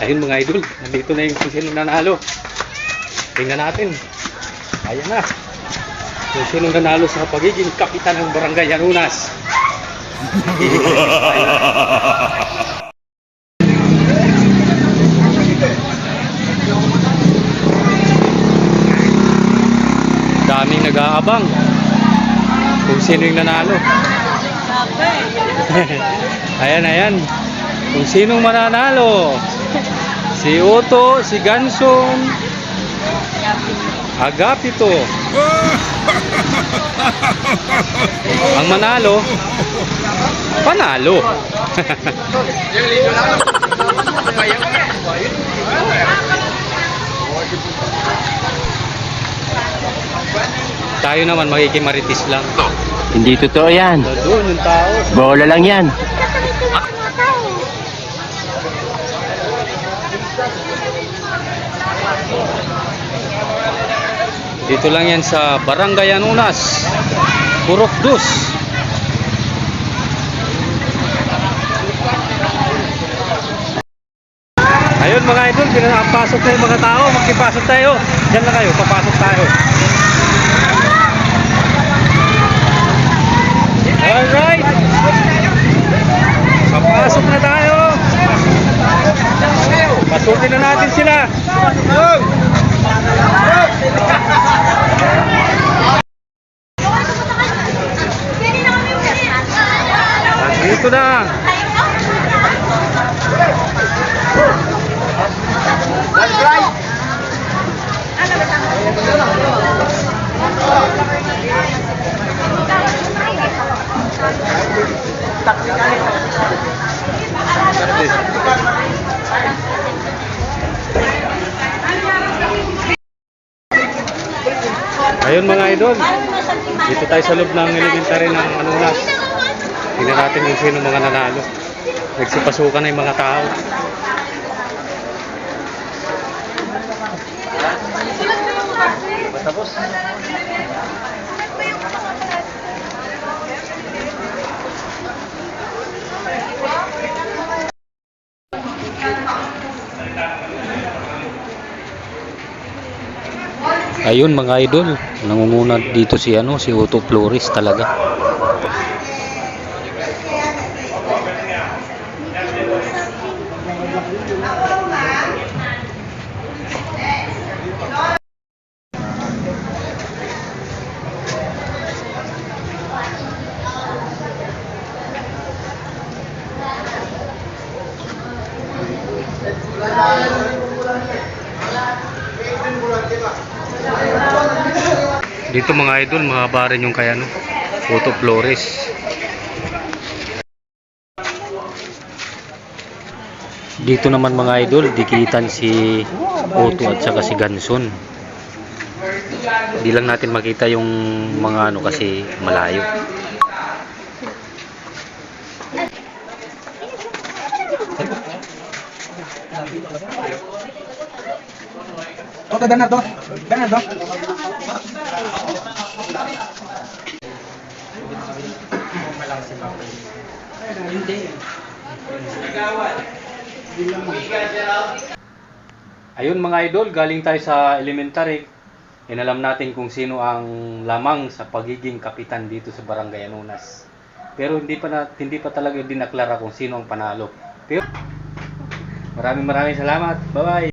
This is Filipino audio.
Ayun mga idol, nandito na yung kung sino nanalo. Tingnan natin. Ayan na. Kung sino nanalo sa pagiging kapitan ng Barangay Yanunas. Daming nag-aabang kung sino yung nanalo. Ayan. Kung sinong mananalo. Si Otto, si Ganson, Agapito. Ang manalo, panalo. Tayo naman makikimaritis lang. Hindi totoo yan. Doon yung tao. Bola lang yan. Dito lang yan sa Barangay Yanunas, Purok Dus. Ayun mga idol, pinapasok na yung mga tao. Magkipasok tayo. Diyan lang kayo, papasok tayo. Alright. Papasok na tayo. Pasukin na natin sila. Dito na. Ayun mga idol, dito tayo sa loob ng elementary ng Yanunas. Tingnan natin kung sino mga nanalo. Nagsipasukan na yung mga tao. Tapos ayun mga idol, nangunguna dito si Otto Flores talaga. Dito mga idol, mahaba rin yung kay Otto Flores. Dito naman mga idol, dikitan si Otto at saka si Ganson. Hindi lang natin makita yung mga kasi malayo. Toto, danar to. Ayun mga idol, galing tayo sa elementary. Inalam natin kung sino ang lamang sa pagiging kapitan dito sa Barangay Yanunas. Pero hindi pa talaga dinaklara kung sino ang panalo. Pero maraming salamat. Bye-bye.